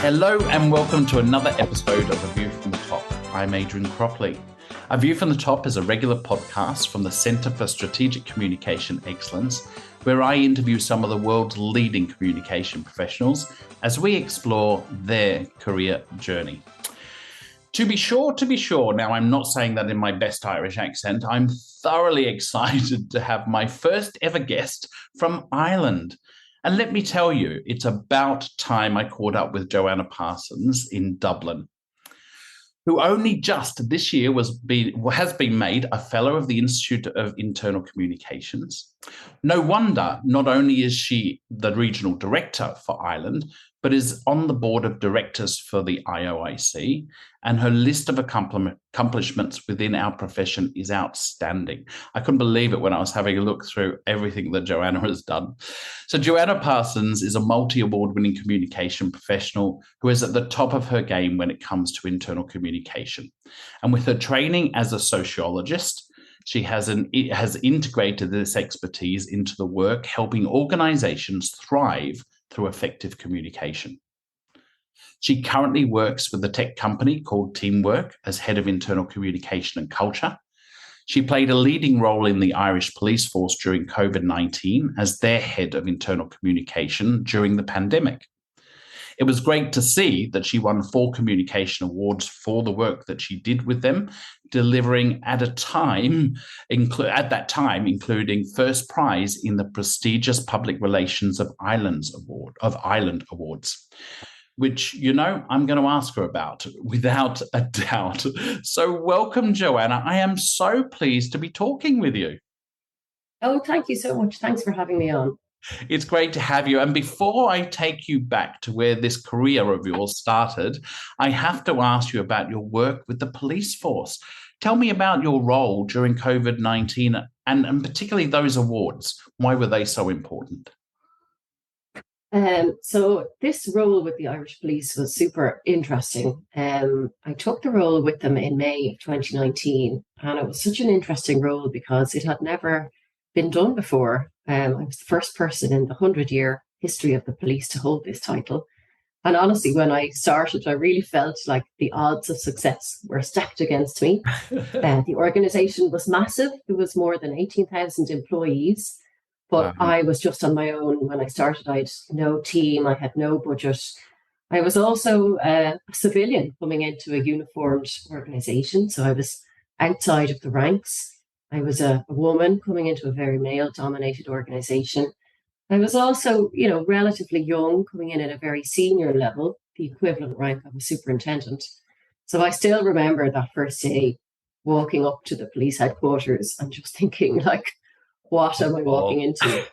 Hello and welcome to another episode of A View from the Top. I'm Adrian Cropley. A View from the Top is a regular podcast from the Centre for Strategic Communication Excellence, where I interview some of the world's leading communication professionals as we explore their career journey. To be sure, now I'm not saying that in my best Irish accent, I'm thoroughly excited to have my first ever guest from Ireland. And let me tell you, it's about time I caught up with Joanna Parsons in Dublin, who only just this year has been made a Fellow of the Institute of Internal Communications. No wonder, not only is she the Regional Director for Ireland, but is on the Board of Directors for the IOIC, and her list of accomplishments within our profession is outstanding. I couldn't believe it when I was having a look through everything that Joanna has done. So Joanna Parsons is a multi-award-winning communication professional who is at the top of her game when it comes to internal communication. And with her training as a sociologist, she has integrated this expertise into the work helping organizations thrive through effective communication. She currently works with a tech company called Teamwork as head of internal communication and culture. She played a leading role in the Irish police force during COVID-19 as their head of internal communication during the pandemic. It was great to see that she won 4 communication awards for the work that she did with them, delivering at that time, including first prize in the prestigious Public Relations of Ireland Awards, which, I'm going to ask her about without a doubt. So welcome, Joanna. I am so pleased to be talking with you. Oh, thank you so much. Thanks for having me on. It's great to have you. And before I take you back to where this career of yours started, I have to ask you about your work with the police force. Tell me about your role during COVID-19 and particularly those awards. Why were they so important? So this role with the Irish Police was super interesting. I took the role with them in May of 2019, and it was such an interesting role because it had never been done before. I was the first person in the 100-year history of the police to hold this title. And honestly, when I started, I really felt like the odds of success were stacked against me. The organisation was massive. There was more than 18,000 employees. But I was just on my own when I started. I had no team. I had no budget. I was also a civilian coming into a uniformed organisation. So I was outside of the ranks. I was a woman coming into a very male-dominated organisation. I was also, relatively young, coming in at a very senior level, the equivalent rank of a superintendent. So I still remember that first day walking up to the police headquarters and just thinking, what am I walking into?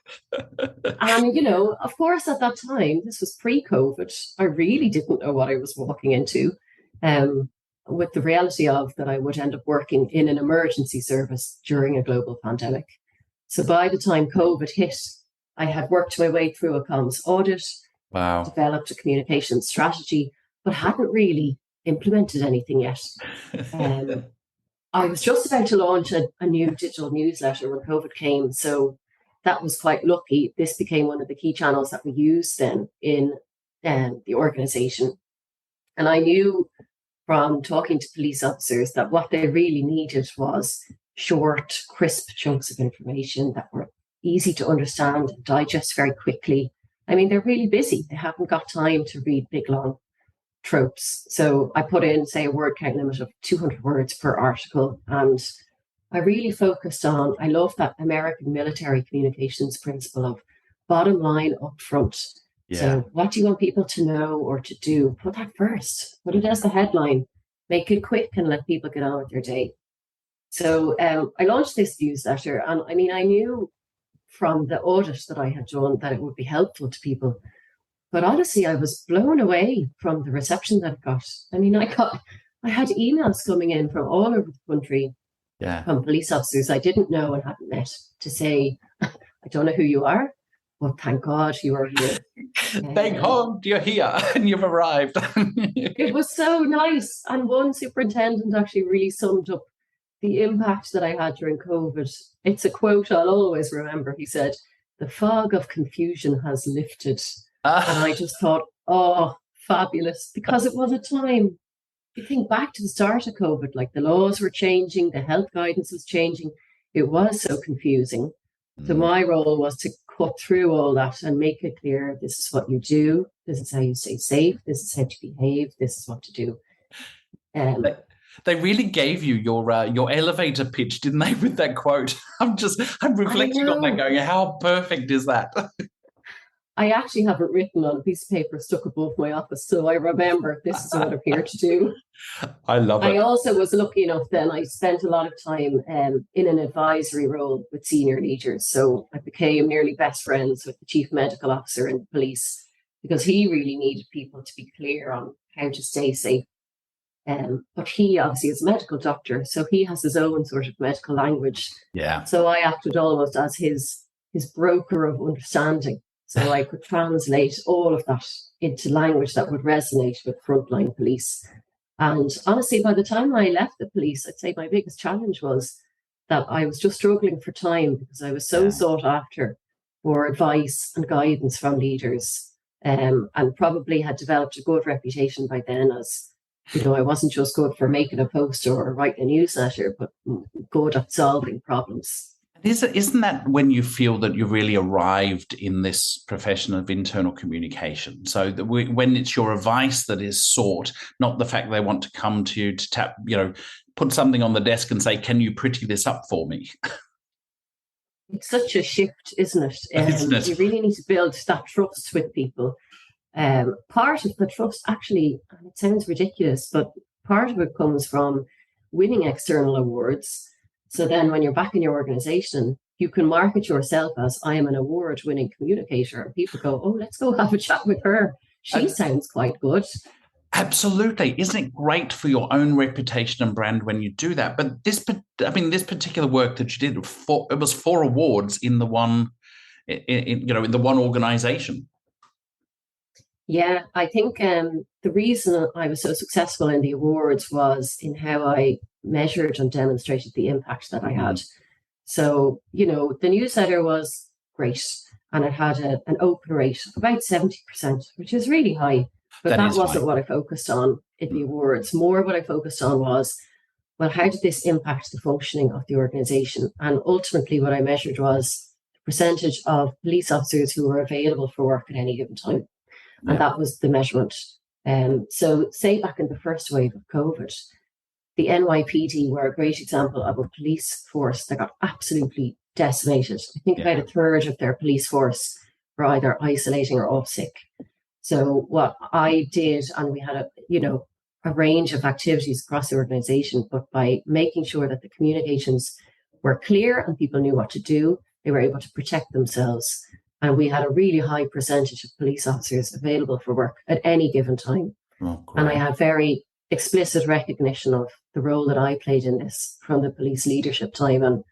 And, of course, at that time, this was pre-COVID, I really didn't know what I was walking into. With the reality of that I would end up working in an emergency service during a global pandemic. So by the time COVID hit, I had worked my way through a comms audit, developed a communication strategy, but hadn't really implemented anything yet. I was just about to launch a new digital newsletter when COVID came, so that was quite lucky. This became one of the key channels that we used then in the organisation. And I knew from talking to police officers that what they really needed was short, crisp chunks of information that were easy to understand and digest very quickly. I mean, they're really busy. They haven't got time to read big, long tropes. So I put in, say, a word count limit of 200 words per article. And I really focused on, I love that American military communications principle of bottom line up front. Yeah. So what do you want people to know or to do? Put that first. Put it as the headline. Make it quick and let people get on with their day. So I launched this newsletter. And I mean, I knew from the audit that I had done that it would be helpful to people. But honestly, I was blown away from the reception that it got. I mean, I had emails coming in from all over the country from police officers I didn't know and hadn't met to say, I don't know who you are, but thank God you are here. Thank God you're here and you've arrived. It was so nice. And one superintendent actually really summed up the impact that I had during COVID. It's a quote I'll always remember. He said, "The fog of confusion has lifted." And I just thought, oh, fabulous because it was a time. You think back to the start of COVID, like the laws were changing, the health guidance was changing. It was so confusing. So Mm. my role was to cut through all that and make it clear, this is what you do, this is how you stay safe, this is how to behave, this is what to do. They, they really gave you your elevator pitch, didn't they, with that quote? I'm reflecting on that, going, how perfect is that? I actually have it written on a piece of paper stuck above my office, so I remember this is what I'm here to do. I love it. I also was lucky enough then, I spent a lot of time in an advisory role with senior leaders. So I became nearly best friends with the chief medical officer in the police because he really needed people to be clear on how to stay safe. But he obviously is a medical doctor, so he has his own sort of medical language. Yeah. So I acted almost as his broker of understanding. So I could translate all of that into language that would resonate with frontline police. And honestly, by the time I left the police, I'd say my biggest challenge was that I was just struggling for time because I was so sought after for advice and guidance from leaders, and probably had developed a good reputation by then as, I wasn't just good for making a post or writing a newsletter, but good at solving problems. Isn't that when you feel that you've really arrived in this profession of internal communication? So that when it's your advice that is sought, not the fact they want to come to you to tap, put something on the desk and say, can you pretty this up for me? It's such a shift, isn't it? Isn't it? You really need to build that trust with people. Part of the trust, actually, and it sounds ridiculous, but part of it comes from winning external awards. So then when you're back in your organization, you can market yourself as, I am an award-winning communicator. And people go, oh, let's go have a chat with her. She sounds quite good. Absolutely. Isn't it great for your own reputation and brand when you do that? But this particular work that you did, it was 4 awards in the one, in the one organization. Yeah, I think the reason I was so successful in the awards was in how I measured and demonstrated the impact that I had. So, the newsletter was great and it had an open rate of about 70%, which is really high. But that wasn't what I focused on in the awards. More what I focused on was, well, how did this impact the functioning of the organisation? And ultimately what I measured was the percentage of police officers who were available for work at any given time. And that was the measurement. So say back in the first wave of COVID, the NYPD were a great example of a police force that got absolutely decimated. I think about a third of their police force were either isolating or off sick. So what I did, and we had a range of activities across the organisation, but by making sure that the communications were clear and people knew what to do, they were able to protect themselves. And we had a really high percentage of police officers available for work at any given time. And I had very explicit recognition of the role that I played in this from the police leadership time. And,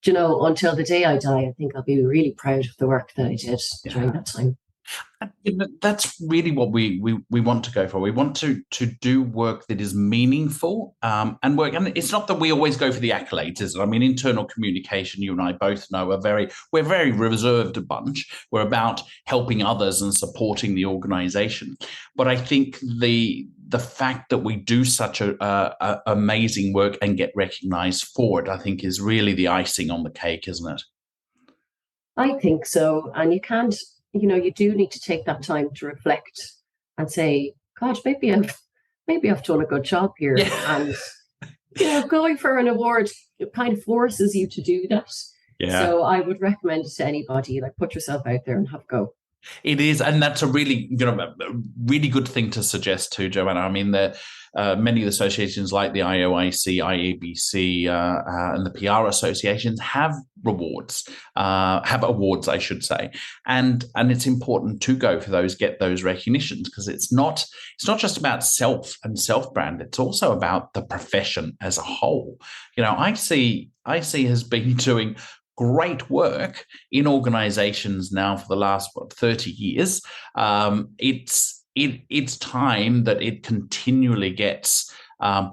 until the day I die, I think I'll be really proud of the work that I did during that time. That's really what we want to go for. We want to do work that is meaningful and work. And it's not that we always go for the accolades, is it? I mean, internal communication, you and I both know, we're very reserved a bunch. We're about helping others and supporting the organization. But I think the fact that we do such a amazing work and get recognized for it, I think is really the icing on the cake, isn't it? I think so. And you can't, you do need to take that time to reflect and say, God, maybe I've done a good job here. Yeah. And, going for an award, it kind of forces you to do that. Yeah. So I would recommend it to anybody, put yourself out there and have a go. It is, and that's a really, really good thing to suggest too, Joanna. I mean, many of the associations like the IOIC, IABC, and the PR associations have awards, I should say, and it's important to go for those, get those recognitions, because it's not just about self and self brand. It's also about the profession as a whole. IC has been doing great work in organizations now for the last 30 years. It's time that it continually gets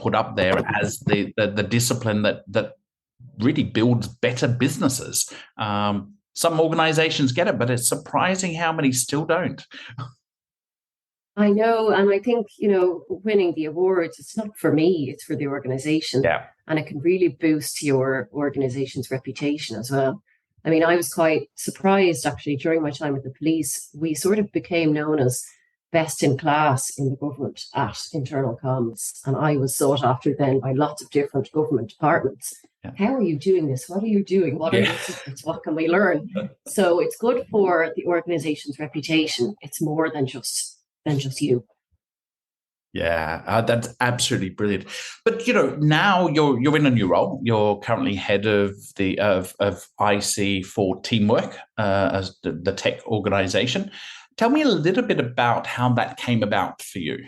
put up there as the discipline that really builds better businesses. Some organizations get it, but it's surprising how many still don't. I know. And I think, winning the awards, it's not for me, it's for the organization. Yeah. And it can really boost your organization's reputation as well. I mean, I was quite surprised actually during my time at the police. We sort of became known as best in class in the government at internal comms. And I was sought after then by lots of different government departments. Yeah. How are you doing this? What are you doing? What are your secrets? What can we learn? So it's good for the organization's reputation. It's more than just you. Yeah, that's absolutely brilliant. But now you're in a new role. You're currently head of the of IC for Teamwork as the tech organization. Tell me a little bit about how that came about for you.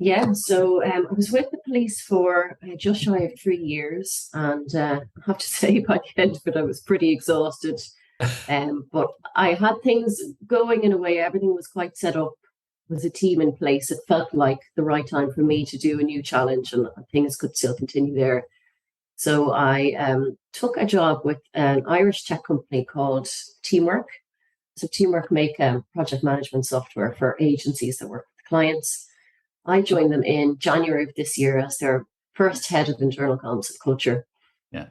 Yeah, so I was with the police for just shy of 3 years, and I have to say by the end of it, I was pretty exhausted. But I had things going in a way, everything was quite set up, was a team in place. It felt like the right time for me to do a new challenge, and things could still continue there. So I took a job with an Irish tech company called Teamwork. So Teamwork make project management software for agencies that work with clients. I joined them in January of this year as their first head of internal comms and culture. Yeah.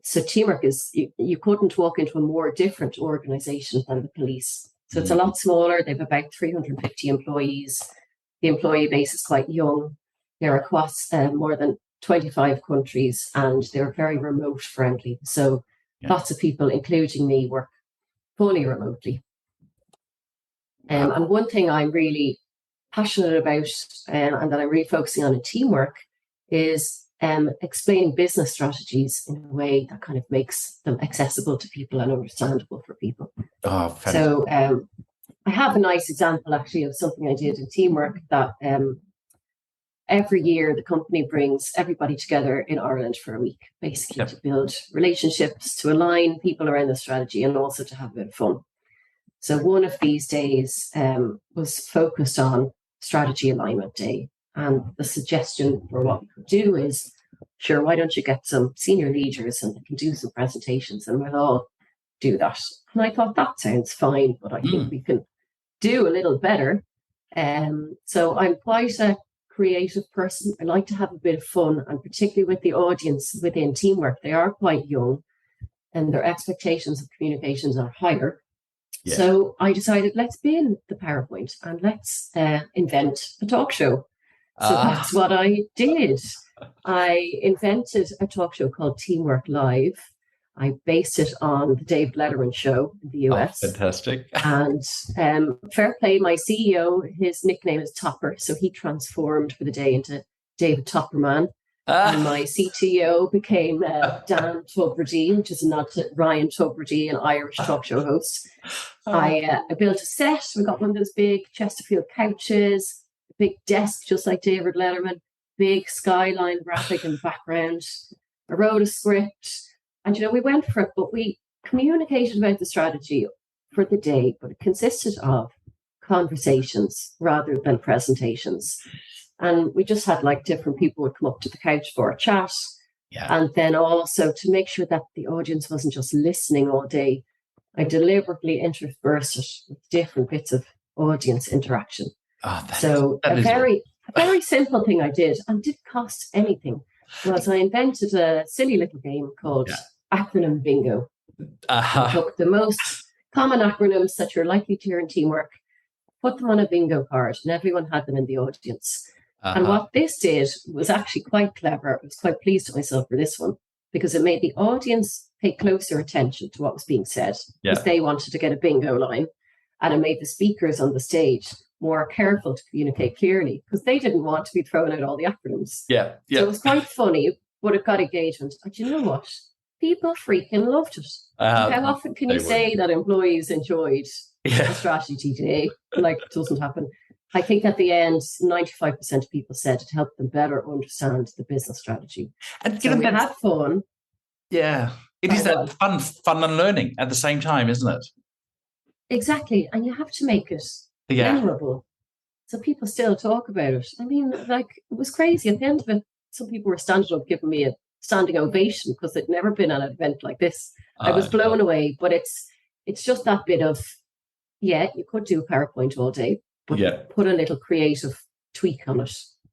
So Teamwork is, you couldn't walk into a more different organization than the police. So it's a lot smaller. They have about 350 employees. The employee base is quite young. They're across more than 25 countries, and they're very remote friendly. So lots of people, including me, work fully remotely. And one thing I'm really passionate about and that I'm really focusing on in Teamwork is explaining business strategies in a way that kind of makes them accessible to people and understandable for people. Oh, fantastic. So I have a nice example actually of something I did in Teamwork that every year the company brings everybody together in Ireland for a week, basically to build relationships, to align people around the strategy, and also to have a bit of fun. So one of these days was focused on Strategy Alignment Day. And the suggestion for what we could do is, sure, why don't you get some senior leaders and they can do some presentations and we'll all do that. And I thought that sounds fine, but I think we can do a little better. So I'm quite a creative person. I like to have a bit of fun, and particularly with the audience within Teamwork, they are quite young and their expectations of communications are higher. Yeah. So I decided, let's bin the PowerPoint and let's invent a talk show. So that's what I did. I invented a talk show called Teamwork Live. I based it on the David Letterman show in the US. Oh, fantastic. And fair play, my CEO, his nickname is Topper. So he transformed for the day into David Topperman. And my CTO became Dan Tubridy, which is a nod to Ryan Tubridy, an Irish talk show host. I built a set. We got one of those big Chesterfield couches, a big desk, just like David Letterman, big skyline graphic in the background. I wrote a script. And, we went for it, but we communicated about the strategy for the day, but it consisted of conversations rather than presentations. And we just had different people would come up to the couch for a chat. Yeah. And then also to make sure that the audience wasn't just listening all day, I deliberately interspersed it with different bits of audience interaction. So a very simple thing I did, and didn't cost anything, was I invented a silly little game called Acronym Bingo. I took the most common acronyms that you're likely to hear in Teamwork, put them on a bingo card, and everyone had them in the audience. And what this did was actually quite clever. I was quite pleased with myself for this one, because it made the audience pay closer attention to what was being said, because they wanted to get a bingo line. And it made the speakers on the stage more careful to communicate clearly, because they didn't want to be throwing out all the acronyms. So it was quite funny, but it got engagement. And you know what? People freaking loved it. How often can you say that employees enjoyed a strategy day? It doesn't happen. I think at the end, 95% of people said it helped them better understand the business strategy. And so we had fun. Yeah. It is that fun and learning at the same time, isn't it? Exactly. And you have to make it memorable. So people still talk about it. I mean, it was crazy. At the end of it, some people were standing up giving me a standing ovation because they'd never been at an event like this. I was blown away. But it's just that bit of, you could do PowerPoint all day, but Yeah. put a little creative tweak on it.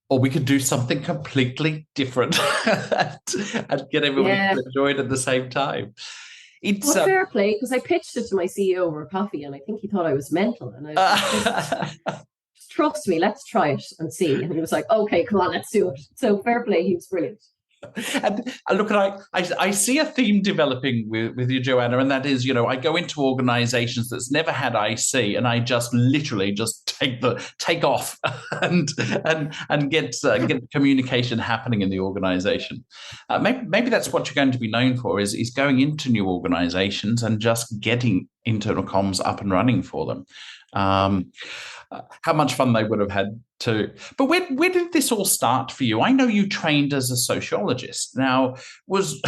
Or we could do something completely different and get everybody to enjoy it at the same time. It's but fair play, because I pitched it to my CEO over a coffee, and I think he thought I was mental. And I just trust me, let's try it and see. And he was like, okay, come on, let's do it. So fair play, he was brilliant. And look, I see a theme developing with you, Joanna, and that is, I go into organisations that's never had IC, and I just literally just take off and get communication happening in the organisation. Maybe that's what you're going to be known for is going into new organisations and just getting internal comms up and running for them. How much fun they would have had too. But where did this all start for you? I know you trained as a sociologist. Now, was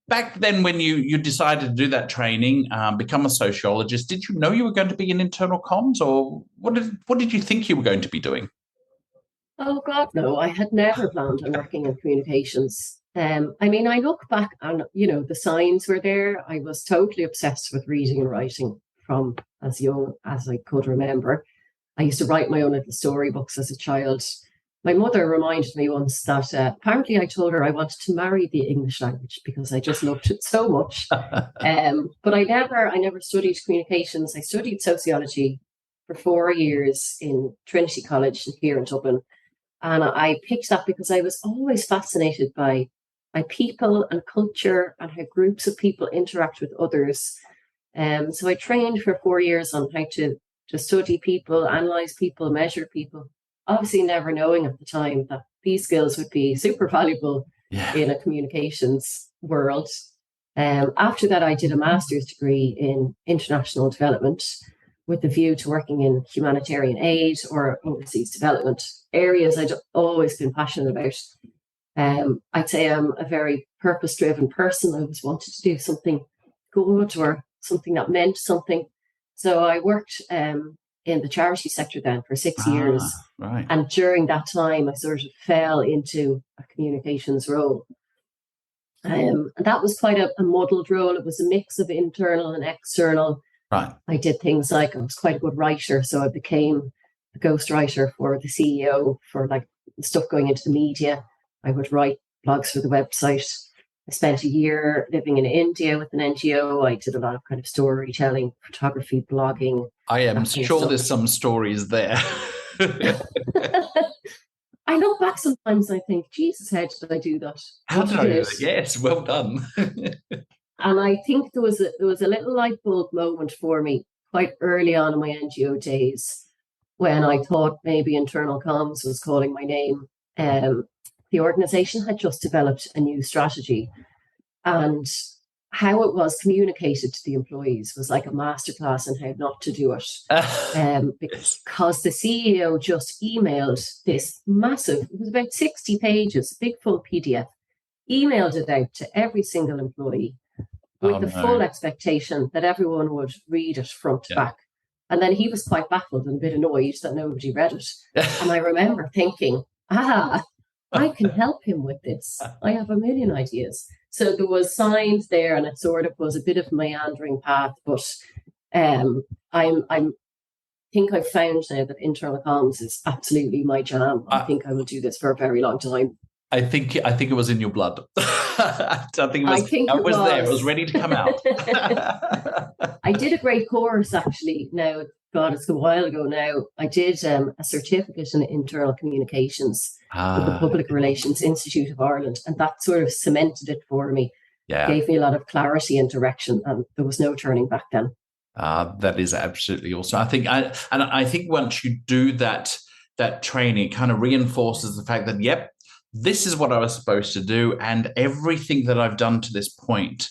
back then when you decided to do that training, become a sociologist, did you know you were going to be in internal comms, or what did you think you were going to be doing? Oh God, no, I had never planned on working in communications. I look back and, the signs were there. I was totally obsessed with reading and writing from as young as I could remember. I used to write my own little storybooks as a child. My mother reminded me once that apparently I told her I wanted to marry the English language because I just loved it so much. But I never studied communications. I studied sociology for 4 years in Trinity College here in Dublin. And I picked that because I was always fascinated by people and culture and how groups of people interact with others. So I trained for 4 years on how to study people, analyze people, measure people, obviously never knowing at the time that these skills would be super valuable in a communications world. After that, I did a master's degree in international development with the view to working in humanitarian aid or overseas development, areas I'd always been passionate about. I'd say I'm a very purpose-driven person. I always wanted to do something good or something that meant something. So I worked in the charity sector then for 6 years. Right. And during that time, I sort of fell into a communications role. And that was quite a muddled role. It was a mix of internal and external. Right. I did things like I was quite a good writer. So I became a ghostwriter for the CEO for like stuff going into the media. I would write blogs for the website. I spent a year living in India with an NGO. I did a lot of kind of storytelling, photography, blogging. I am sure there's some stories there. I look back sometimes and I think, Jesus, how did I do that? How did I do that? Yes, well done. And I think there was a little light bulb moment for me quite early on in my NGO days when I thought maybe internal comms was calling my name. The organisation had just developed a new strategy, and how it was communicated to the employees was like a masterclass in how not to do it. Because the CEO just emailed this massive, it was about 60 pages, big full PDF, emailed it out to every single employee with the full expectation that everyone would read it front to back. And then he was quite baffled and a bit annoyed that nobody read it. And I remember thinking, I can help him with this. I have a million ideas. So there was signs there, and it sort of was a bit of a meandering path. But I think I've found now that internal comms is absolutely my jam. I think I will do this for a very long time. I think it was in your blood. I think it was there. It was ready to come out. I did a great course actually. Now, God, it's a while ago now. I did a certificate in internal communications with the Public Relations Institute of Ireland, and that sort of cemented it for me. Yeah. Gave me a lot of clarity and direction, and there was no turning back then. That is absolutely awesome. I think once you do that training, it kind of reinforces the fact that, yep, this is what I was supposed to do, and everything that I've done to this point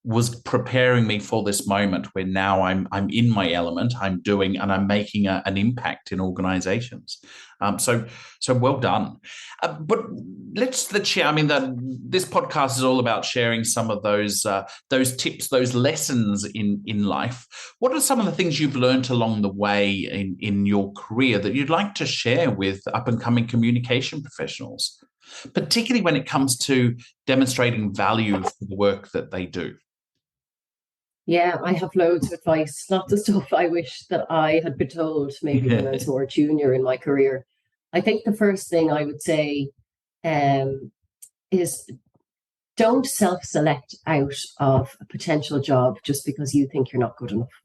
was preparing me for this moment where now I'm in my element, I'm doing, and I'm making an impact in organizations. So well done. But let's share. I mean, this podcast is all about sharing some of those tips, those lessons in life. What are some of the things you've learned along the way in your career that you'd like to share with up and coming communication professionals, particularly when it comes to demonstrating value for the work that they do? Yeah, I have loads of advice, lots of stuff I wish that I had been told maybe when I was more junior in my career. I think the first thing I would say um, is don't self-select out of a potential job just because you think you're not good enough.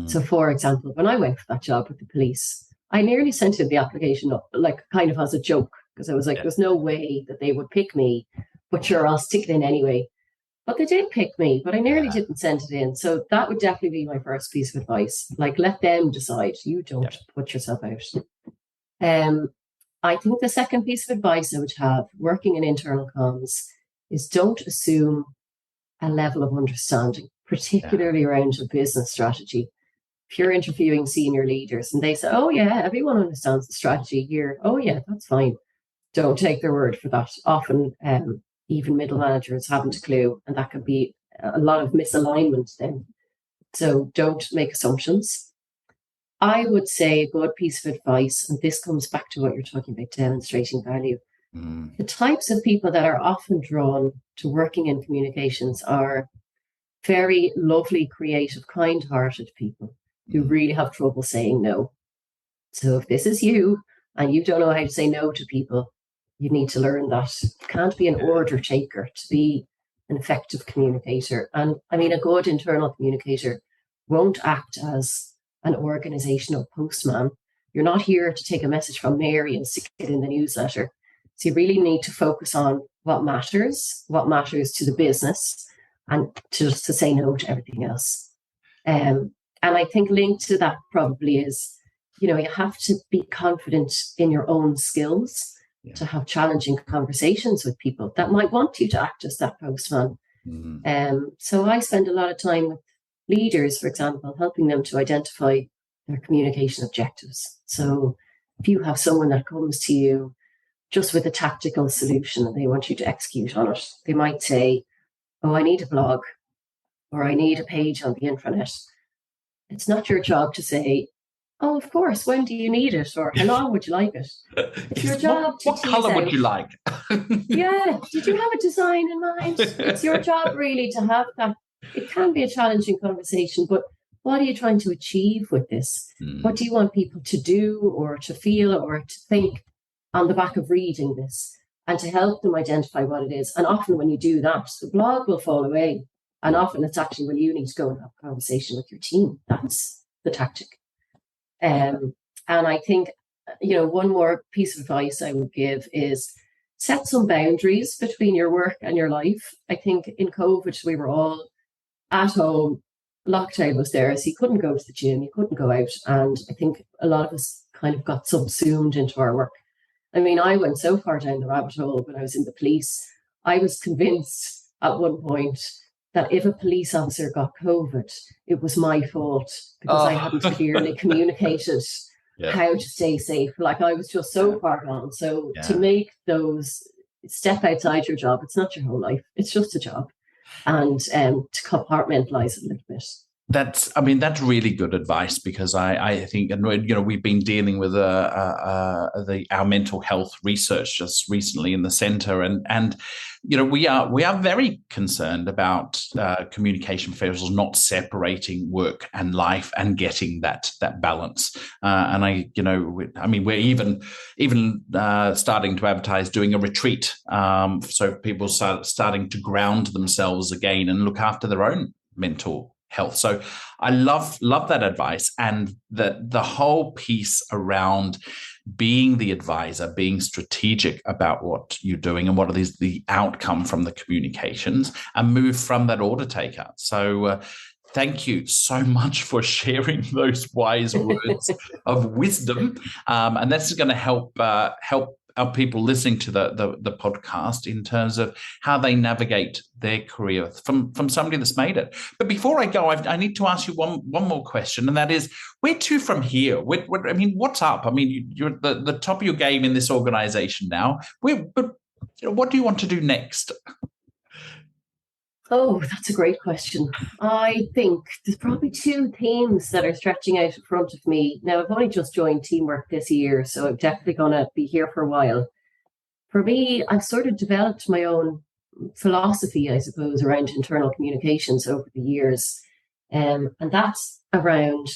So, for example, when I went for that job with the police, I nearly sent in the application up, like kind of as a joke, because I was like, there's no way that they would pick me, but sure, I'll stick it in anyway. But they did pick me, but I nearly didn't send it in. So that would definitely be my first piece of advice. Like, let them decide. You don't put yourself out. I think the second piece of advice I would have, working in internal comms, is don't assume a level of understanding, particularly around a business strategy. If you're interviewing senior leaders and they say, oh, yeah, everyone understands the strategy here. Oh, yeah, that's fine. Don't take their word for that. Often, even middle managers haven't a clue, and that could be a lot of misalignment then. So don't make assumptions. I would say a good piece of advice, and this comes back to what you're talking about, demonstrating value. The types of people that are often drawn to working in communications are very lovely, creative, kind-hearted people who really have trouble saying no. So if this is you and you don't know how to say no to people, you need to learn that. You can't be an order taker to be an effective communicator. And I mean, a good internal communicator won't act as an organizational postman. You're not here to take a message from Mary and stick it in the newsletter. So you really need to focus on what matters to the business, and to say no to everything else. And I think linked to that probably is, you have to be confident in your own skills to have challenging conversations with people that might want you to act as that postman. So I spend a lot of time with leaders, for example, helping them to identify their communication objectives. So if you have someone that comes to you just with a tactical solution and they want you to execute on it, they might say, oh, I need a blog, or I need a page on the intranet. It's not your job to say, oh, of course, when do you need it? Or how long would you like it? It's your job to what colour would you like? Yeah, did you have a design in mind? It's your job really to have that. It can be a challenging conversation, but what are you trying to achieve with this? What do you want people to do or to feel or to think on the back of reading this? And to help them identify what it is. And often when you do that, the blog will fall away. And often it's actually when you need to go and have a conversation with your team. That's the tactic. And I think, one more piece of advice I would give is set some boundaries between your work and your life. I think in COVID, we were all at home. Lockdown was there, so you couldn't go to the gym, you couldn't go out. And I think a lot of us kind of got subsumed into our work. I mean, I went so far down the rabbit hole when I was in the police. I was convinced at one point that if a police officer got COVID, it was my fault because I hadn't clearly communicated how to stay safe. Like, I was just so far gone. So to make those step outside your job, it's not your whole life. It's just a job. And to compartmentalize it a little bit. That's really good advice, because I think, and we've been dealing with our mental health research just recently in the centre, and we are very concerned about communication professionals not separating work and life and getting that balance. We're even starting to advertise doing a retreat, so people starting to ground themselves again and look after their own mental health. So I love that advice, and the whole piece around being the advisor, being strategic about what you're doing and what is the outcome from the communications, and move from that order taker. So thank you so much for sharing those wise words of wisdom, and that's going to help our people listening to the podcast in terms of how they navigate their career from somebody that's made it. But before I go, I need to ask you one more question, and that is, where to from here? What's up? I mean, you're at the top of your game in this organization now. But what do you want to do next? Oh, that's a great question. I think there's probably two themes that are stretching out in front of me. Now, I've only just joined Teamwork this year, so I'm definitely going to be here for a while. For me, I've sort of developed my own philosophy, I suppose, around internal communications over the years. And that's around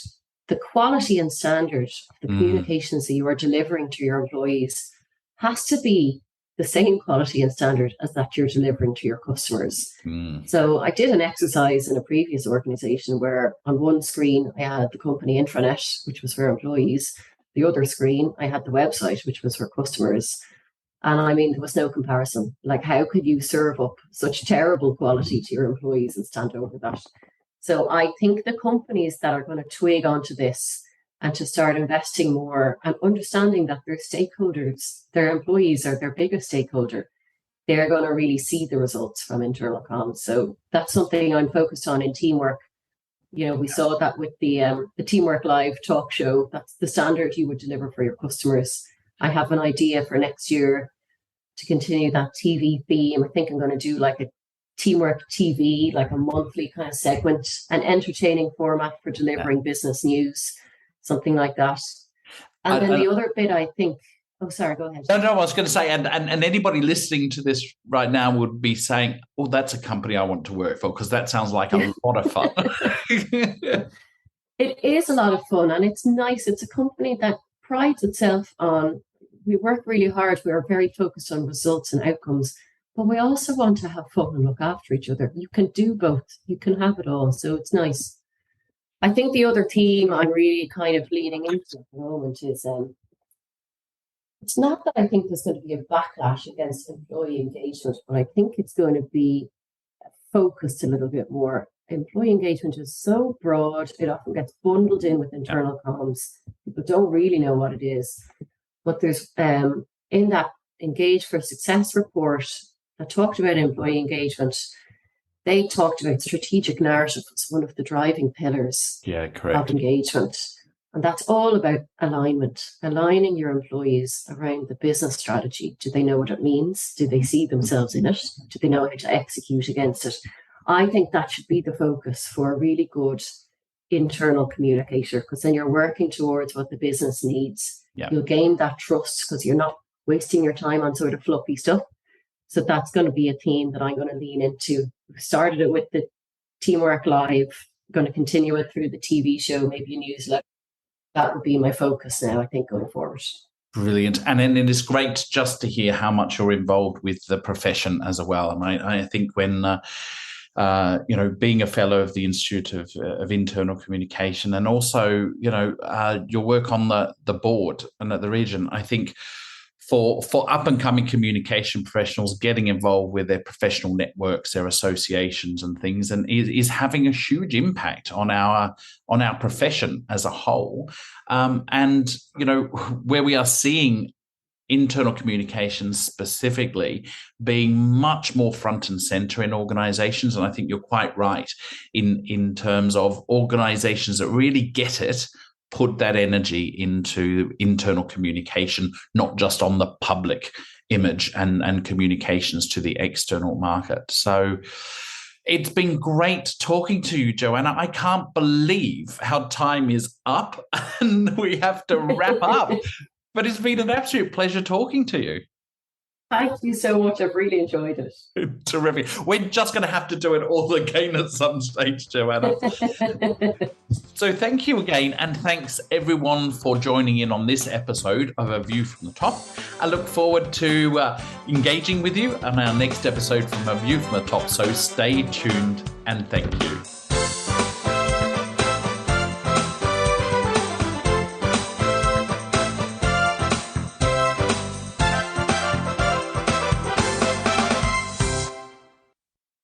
the quality and standard of the communications that you are delivering to your employees has to be the same quality and standard as that you're delivering to your customers. So I did an exercise in a previous organization where on one screen I had the company intranet, which was for employees. The other screen I had the website, which was for customers. And I mean, there was no comparison. Like, how could you serve up such terrible quality to your employees and stand over that? So I think the companies that are going to twig onto this and to start investing more and understanding that their stakeholders, their employees are their biggest stakeholder, they're going to really see the results from internal comms. So that's something I'm focused on in teamwork. You know, we saw that with the Teamwork Live talk show. That's the standard you would deliver for your customers. I have an idea for next year to continue that TV theme. I think I'm going to do like a Teamwork TV, like a monthly kind of segment, an entertaining format for delivering business news, something like that. And then the other bit, I think, oh, sorry, go ahead. No, I was going to say, and anybody listening to this right now would be saying, oh, that's a company I want to work for, because that sounds like a lot of fun. It is a lot of fun, and it's nice. It's a company that prides itself on, we work really hard. We are very focused on results and outcomes, but we also want to have fun and look after each other. You can do both. You can have it all. So it's nice. I think the other theme I'm really kind of leaning into at the moment is, it's not that I think there's going to be a backlash against employee engagement, but I think it's going to be focused a little bit more. Employee engagement is so broad, it often gets bundled in with internal comms. People don't really know what it is. But there's, in that Engage for Success report that talked about employee engagement, they talked about strategic narrative as one of the driving pillars of engagement. And that's all about alignment, aligning your employees around the business strategy. Do they know what it means? Do they see themselves in it? Do they know how to execute against it? I think that should be the focus for a really good internal communicator, because then you're working towards what the business needs. You'll gain that trust because you're not wasting your time on sort of fluffy stuff. So that's going to be a theme that I'm going to lean into. We started it with the Teamwork Live, going to continue it through the TV show, maybe a newsletter. That would be my focus now, I think, going forward. Brilliant. And then it is great just to hear how much you're involved with the profession as well. And I think when, being a fellow of the Institute of Internal Communication, and also, your work on the board and at the region, I think for up-and-coming communication professionals, getting involved with their professional networks, their associations and things, and is having a huge impact on our profession as a whole. And, where we are seeing internal communications specifically being much more front and center in organizations. And I think you're quite right in terms of organizations that really get it, put that energy into internal communication, not just on the public image and communications to the external market. So it's been great talking to you, Joanna. I can't believe how time is up and we have to wrap up. But it's been an absolute pleasure talking to you. Thank you so much. I've really enjoyed it. Terrific. We're just going to have to do it all again at some stage, Joanna. So thank you again. And thanks everyone for joining in on this episode of A View from the Top. I look forward to engaging with you on our next episode from A View from the Top. So stay tuned and thank you.